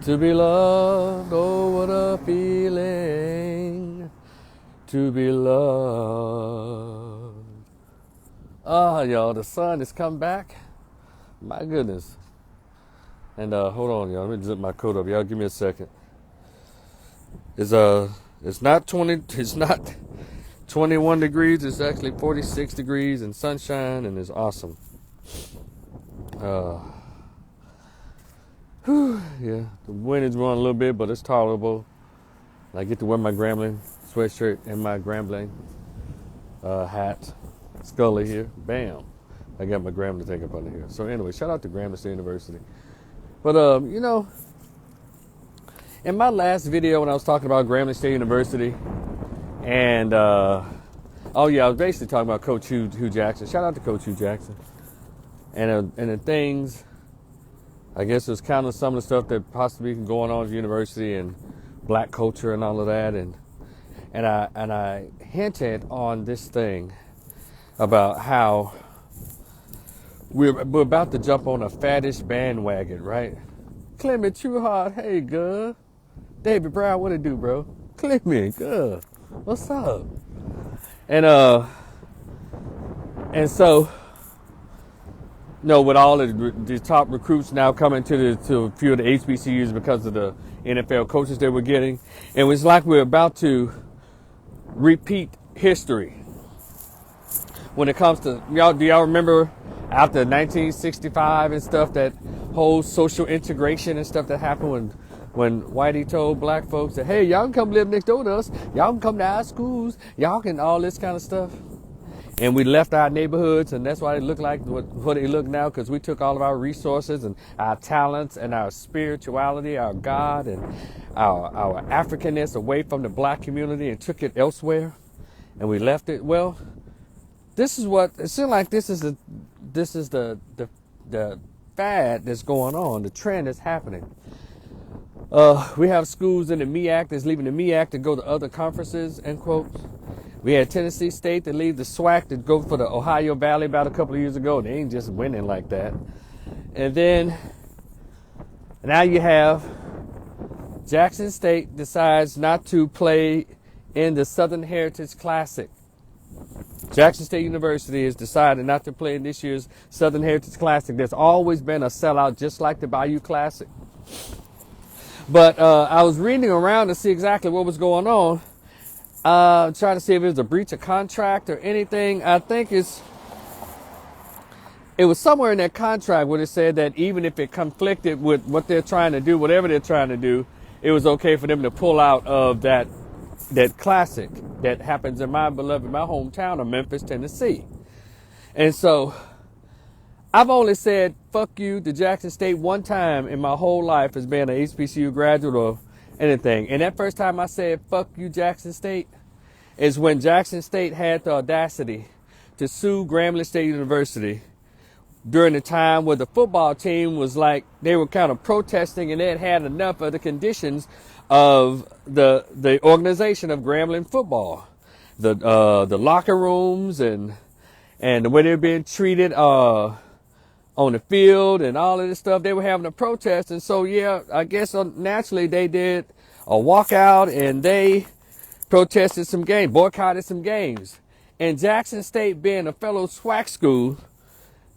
To be loved, oh what a feeling to be loved. Ah, y'all, the sun has come back. My goodness. And hold on, y'all. Let me zip my coat up. Y'all, give me a second. It's not 21 degrees. It's actually 46 degrees and sunshine, and it's awesome. Yeah, the wind is blowing a little bit, but it's tolerable. I get to wear my Grambling sweatshirt and my Grambling hat. Scully here. Bam. I got my Grambling thing up under here. So anyway, shout out to Grambling State University. But, in my last video when I was talking about Grambling State University, and, I was basically talking about Coach Hugh Jackson. Shout out to Coach Hugh Jackson. And the things, I guess it was kind of some of the stuff that possibly been going on at the university and black culture and all of that. And I hinted on this thing about how we're about to jump on a faddish bandwagon, right? Clement Trueheart, hey, good. David Brown, what it do, bro? Clement, good. What's up? And so, with all of the top recruits now coming to a few of the HBCUs because of the NFL coaches that we're getting, and it was like we're about to repeat history. When it comes to, do y'all remember after 1965 and stuff, that whole social integration and stuff that happened when Whitey told black folks that, hey, y'all can come live next door to us, y'all can come to our schools, y'all can all this kind of stuff. And we left our neighborhoods, and that's why they look like what they look now, because we took all of our resources and our talents and our spirituality, our God and our Africanness away from the black community and took it elsewhere, and we left it. Well, this is what it seems like. This is the fad that's going on, the trend that's happening. We have schools in the MEAC that's leaving the MEAC to go to other conferences, end quote. We had Tennessee State to leave the SWAC to go for the Ohio Valley about a couple of years ago. They ain't just winning like that. And then now you have Jackson State decides not to play in the Southern Heritage Classic. Jackson State University has decided not to play in this year's Southern Heritage Classic. There's always been a sellout, just like the Bayou Classic. But I was reading around to see exactly what was going on. Trying to see if it was a breach of contract or anything. I think it was somewhere in that contract where it said that even if it conflicted with what they're trying to do, whatever they're trying to do, it was okay for them to pull out of that classic that happens in my hometown of Memphis, Tennessee. And so I've only said fuck you to Jackson State one time in my whole life as being an HBCU graduate or anything. And that first time I said fuck you Jackson State is when Jackson State had the audacity to sue Grambling State University during the time where the football team was like, they were kind of protesting and they had enough of the conditions of the organization of Grambling football. The locker rooms and the way they were being treated on the field and all of this stuff. They were having a protest. And so, yeah, I guess naturally they did a walkout and they protested some games, boycotted some games. And Jackson State, being a fellow SWAC school,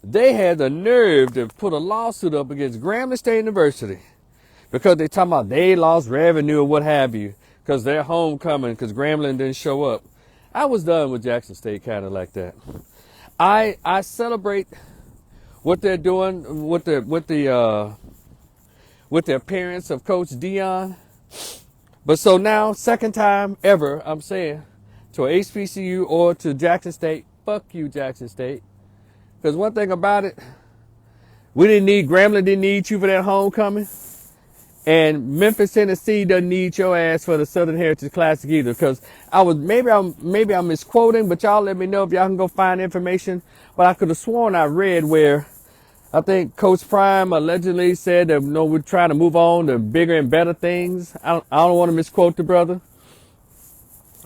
they had the nerve to put a lawsuit up against Grambling State University because they talking about they lost revenue or what have you because they're homecoming because Grambling didn't show up. I was done with Jackson State kind of like that. I celebrate what they're doing with the appearance of Coach Dion. But so now, second time ever, I'm saying to a HBCU or to Jackson State, fuck you, Jackson State. Because one thing about it, Grambling didn't need you for that homecoming. And Memphis, Tennessee doesn't need your ass for the Southern Heritage Classic either. Because maybe I'm misquoting, but y'all let me know if y'all can go find information. But I could have sworn I read where I think Coach Prime allegedly said that we're trying to move on to bigger and better things. I don't want to misquote the brother.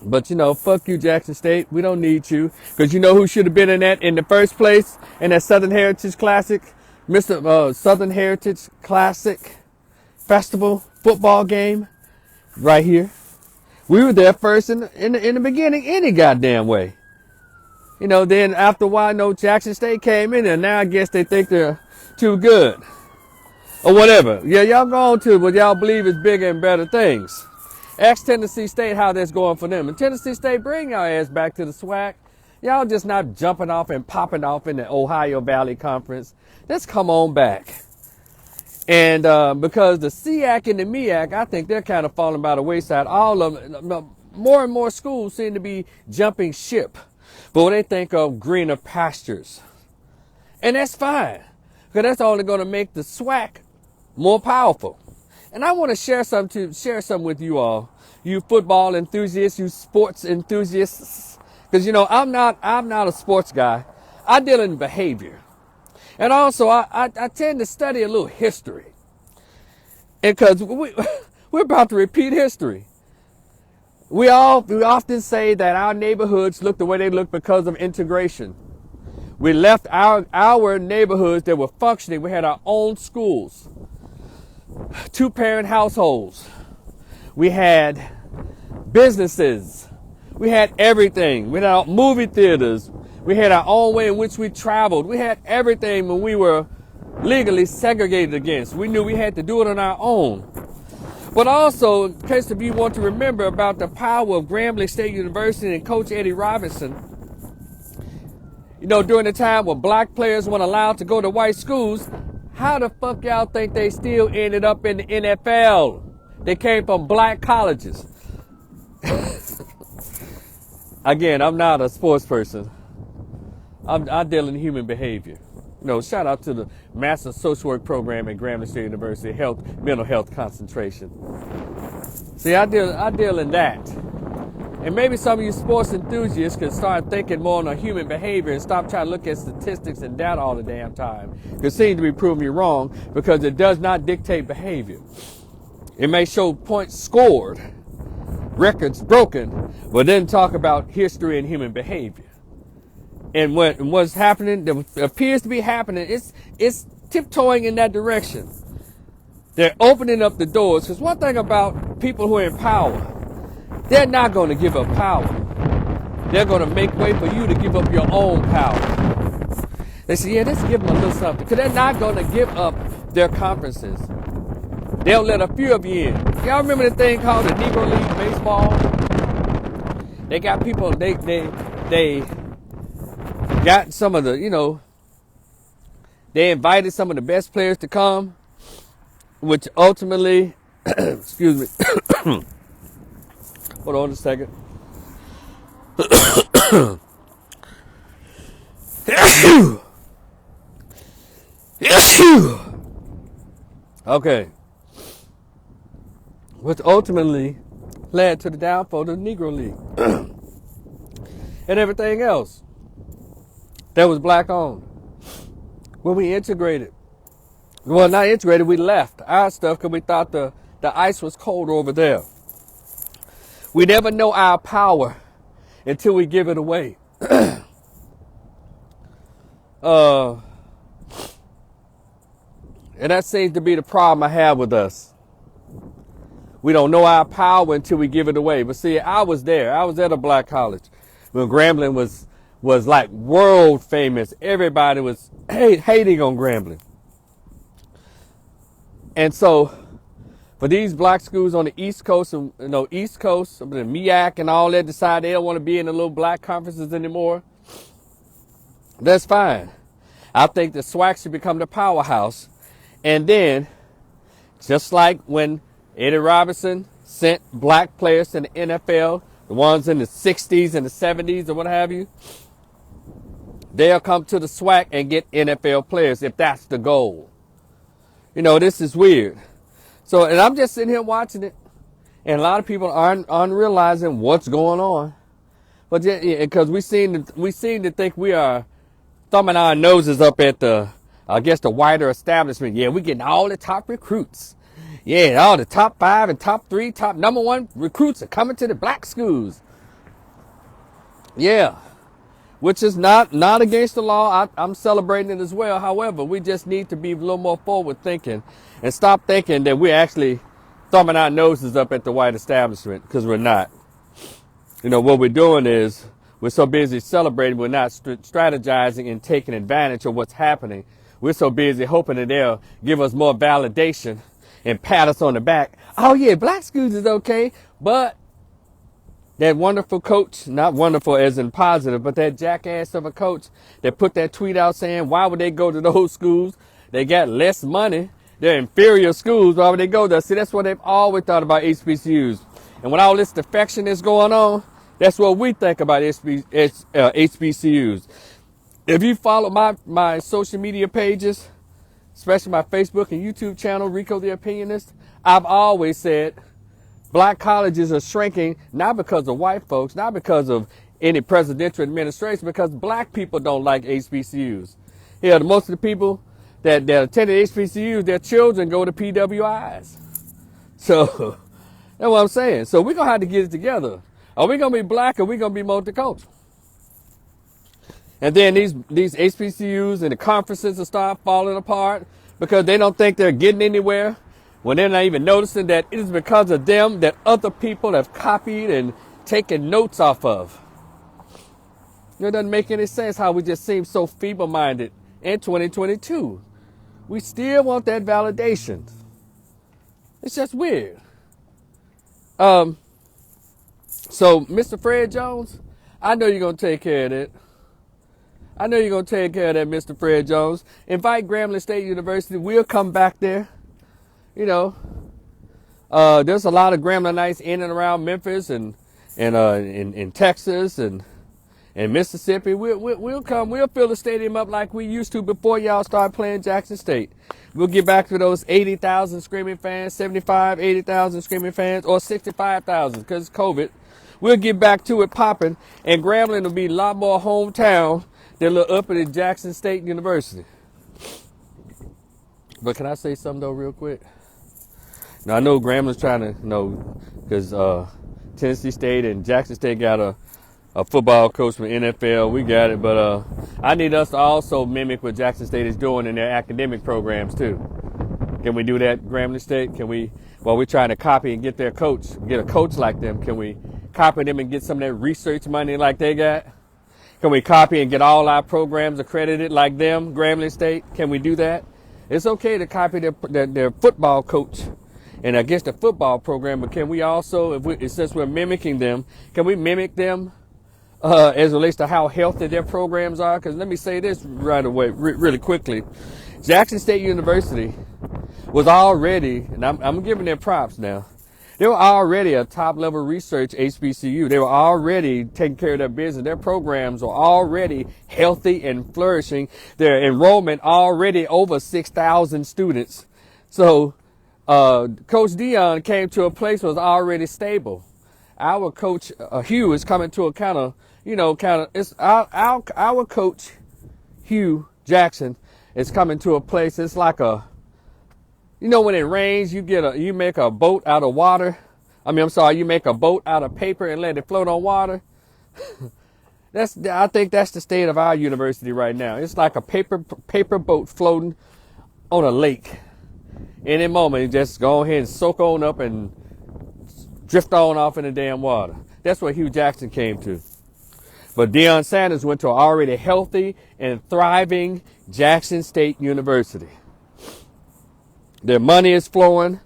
But, fuck you, Jackson State. We don't need you. Because you know who should have been in that in the first place? In that Southern Heritage Classic? Southern Heritage Classic Festival? football game right here. We were there first in the beginning any goddamn way. You know, then after a while, no, Jackson State came in, and now I guess they think they're too good. Or whatever. Yeah, y'all go on to what y'all believe is bigger and better things. Ask Tennessee State how that's going for them. And Tennessee State, bring y'all ass back to the SWAC. Y'all just not jumping off and popping off in the Ohio Valley Conference. Just come on back. And because the SEAC and the MEAC, I think they're kind of falling by the wayside. All of them, more and more schools seem to be jumping ship. But when they think of greener pastures. And that's fine. Because that's only going to make the SWAC more powerful. And I want to share some with you all, you football enthusiasts, you sports enthusiasts, because you know I'm not a sports guy. I deal in behavior, and also I tend to study a little history, and because we're about to repeat history. We often say that our neighborhoods look the way they look because of integration. We left our neighborhoods that were functioning. We had our own schools. 2-parent households. We had businesses. We had everything. We had our movie theaters. We had our own way in which we traveled. We had everything when we were legally segregated against. We knew we had to do it on our own. But also, in case of you want to remember about the power of Grambling State University and Coach Eddie Robinson, you know, during the time when black players weren't allowed to go to white schools, how the fuck y'all think they still ended up in the NFL? They came from black colleges. Again, I'm not a sports person. I deal in human behavior. You know, shout out to the Master Social Work program at Grambling State University, mental health concentration. See, I deal in that. And maybe some of you sports enthusiasts can start thinking more on a human behavior and stop trying to look at statistics and data all the damn time. It seems to be proving me wrong because it does not dictate behavior. It may show points scored, records broken, but then talk about history and human behavior. And what's happening, that appears to be happening, it's tiptoeing in that direction. They're opening up the doors. Because one thing about people who are in power, they're not going to give up power. They're going to make way for you to give up your own power. They say, yeah, let's give them a little something. Because they're not going to give up their conferences. They'll let a few of you in. Y'all remember the thing called the Negro League Baseball? They got people, they got some of the, you know, they invited some of the best players to come, which ultimately, excuse me, hold on a second. Okay. Which ultimately led to the downfall of the Negro League and everything else that was black owned. When we integrated, well, not integrated, we left our stuff because we thought the ice was cold over there. We never know our power until we give it away. And that seems to be the problem I have with us. We don't know our power until we give it away. But see, I was there. I was at a black college when Grambling was like world famous. Everybody was hating on Grambling. And so for these black schools on the East Coast, and the MEAC and all that, decide they don't want to be in the little black conferences anymore, that's fine. I think the SWAC should become the powerhouse. And then, just like when Eddie Robinson sent black players to the NFL, the ones in the 60s and the 70s or what have you, they'll come to the SWAC and get NFL players if that's the goal. You know, this is weird. So, and I'm just sitting here watching it, and a lot of people aren't realizing what's going on. But yeah, because we seem to think we are thumbing our noses up at the wider establishment. Yeah, we're getting all the top recruits. Yeah, all the top 5 and top 3, top number 1 recruits are coming to the black schools. Yeah, which is not against the law. I'm celebrating it as well. However, we just need to be a little more forward thinking and stop thinking that we're actually thumbing our noses up at the white establishment, because we're not. You know, what we're doing is we're so busy celebrating, we're not strategizing and taking advantage of what's happening. We're so busy hoping that they'll give us more validation and pat us on the back. Oh yeah, black schools is okay, but that wonderful coach, not wonderful as in positive, but that jackass of a coach that put that tweet out saying, why would they go to those schools? They got less money. They're inferior schools. Why would they go there? See, that's what they've always thought about HBCUs. And when all this defection is going on, that's what we think about HBCUs. If you follow my social media pages, especially my Facebook and YouTube channel, Rico the Opinionist, I've always said black colleges are shrinking, not because of white folks, not because of any presidential administration, because black people don't like HBCUs. Yeah, most of the people that attended HBCUs, their children go to PWIs. So that's what I'm saying. So we're going to have to get it together. Are we going to be black or are we going to be multicultural? And then these HBCUs and the conferences will start falling apart because they don't think they're getting anywhere, when they're not even noticing that it is because of them that other people have copied and taken notes off of. It doesn't make any sense how we just seem so feeble-minded in 2022. We still want that validation. It's just weird. So, Mr. Fred Jones, I know you're going to take care of that. I know you're going to take care of that, Mr. Fred Jones. Invite Grambling State University. We'll come back there. You know, there's a lot of Gramblingites in and around Memphis and in Texas and Mississippi. We'll come. We'll fill the stadium up like we used to before y'all start playing Jackson State. We'll get back to those 80,000 screaming fans, 75, 80,000 screaming fans, or 65,000 because COVID. We'll get back to it popping, and Grambling will be a lot more hometown than little up at Jackson State University. But can I say something though real quick? Now, I know Grambling's trying to, because Tennessee State and Jackson State got a football coach from the NFL. We got it, but I need us to also mimic what Jackson State is doing in their academic programs too. Can we do that, Grambling State? Can we, while we're trying to copy and get their coach, get a coach like them, can we copy them and get some of that research money like they got? Can we copy and get all our programs accredited like them, Grambling State? Can we do that? It's okay to copy their football coach and I guess the football program, but can we also, since we're mimicking them, can we mimic them as it relates to how healthy their programs are? Because let me say this right away, really quickly. Jackson State University was already, and I'm giving them props now, they were already a top-level research HBCU. They were already taking care of their business. Their programs were already healthy and flourishing. Their enrollment already over 6,000 students. So Coach Dion came to a place that was already stable. Our coach Hugh is coming to a it's our coach Hugh Jackson is coming to a place. It's like when it rains, you make a boat out of water. You make a boat out of paper and let it float on water. I think that's the state of our university right now. It's like a paper boat floating on a lake. Any moment, you just go ahead and soak on up and drift on off in the damn water. That's what Hugh Jackson came to. But Deion Sanders went to an already healthy and thriving Jackson State University. Their money is flowing.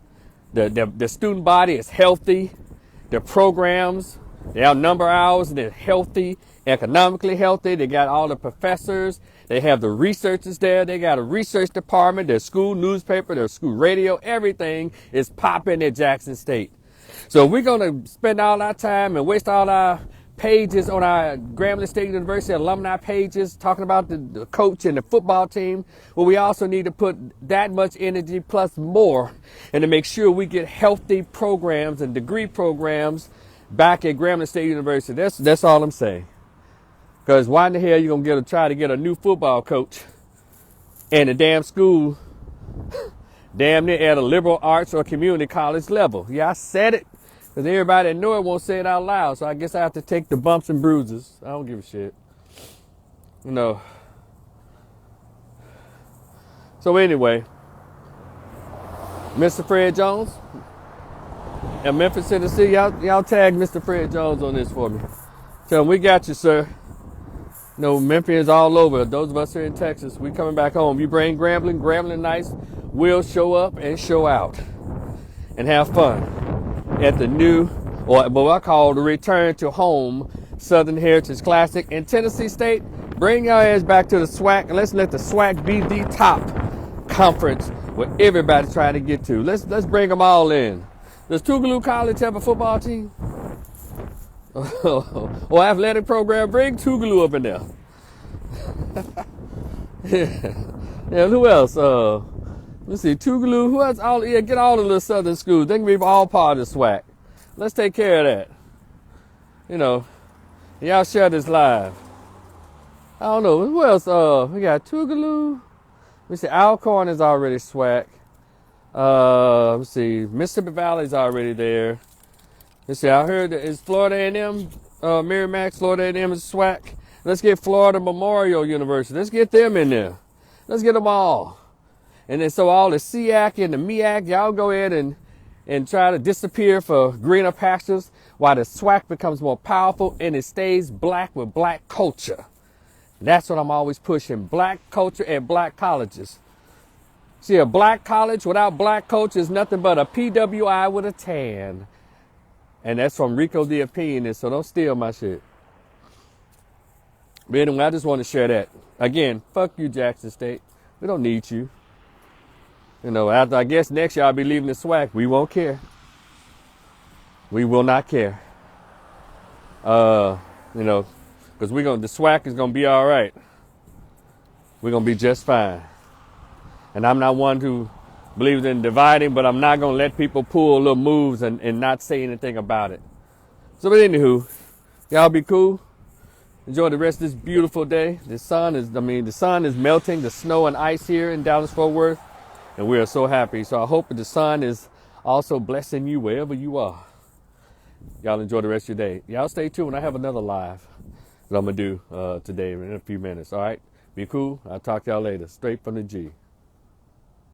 The student body is healthy. Their programs, they outnumber ours. They're healthy, economically healthy. They got all the professors. They have the researchers there. They got a research department, their school newspaper, their school radio. Everything is popping at Jackson State. So we're going to spend all our time and waste all our pages on our Grambling State University alumni pages talking about the coach and the football team. Well, we also need to put that much energy plus more and to make sure we get healthy programs and degree programs back at Grambling State University. That's all I'm saying. Because why in the hell you going to try to get a new football coach and the damn school damn near at a liberal arts or community college level? Yeah, I said it. Because everybody that know it won't say it out loud. So I guess I have to take the bumps and bruises. I don't give a shit. So anyway, Mr. Fred Jones, in Memphis, Tennessee, y'all tag Mr. Fred Jones on this for me. Tell him we got you, sir. No, Memphis is all over. Those of us here in Texas, we coming back home. You bring Grambling nice, we'll show up and show out and have fun at the new, or what I call the return to home Southern Heritage Classic in Tennessee State. Bring your ass back to the SWAC and let's let the SWAC be the top conference where everybody's trying to get to. Let's bring them all in. Does Tougaloo College have a football team? Or athletic program? Bring Tougaloo up in there. Yeah, who else? Let's see, Tougaloo. Who else? Get all the little southern schools. They can be all part of the SWAC. Let's take care of that. You know, y'all share this live. I don't know. Who else? We got Tougaloo. We see Alcorn is already SWAC. Let's see, Mississippi Valley's already there. Let's see, I heard that is Florida A&M, Merrimack, Florida A&M is SWAC. Let's get Florida Memorial University. Let's get them in there. Let's get them all. And then so all the SEAC and the MEAC, y'all go ahead and try to disappear for greener pastures while the SWAC becomes more powerful and it stays black with black culture. That's what I'm always pushing, black culture and black colleges. See, a black college without black culture is nothing but a PWI with a tan. And that's from Rico the Opinionist, so don't steal my shit. But anyway, I just want to share that. Again, fuck you, Jackson State. We don't need you. You know, after I guess next year I'll be leaving the SWAC. We won't care. We will not care. You know, because the SWAC is gonna be all right. We're gonna be just fine. And I'm not one who believes in dividing, but I'm not gonna let people pull little moves and not say anything about it. So, but anywho, y'all be cool. Enjoy the rest of this beautiful day. The sun is melting, the snow and ice here in Dallas-Fort Worth, and we are so happy. So I hope that the sun is also blessing you wherever you are. Y'all enjoy the rest of your day. Y'all stay tuned. I have another live that I'm gonna do today in a few minutes. All right, be cool. I'll talk to y'all later. Straight from the G.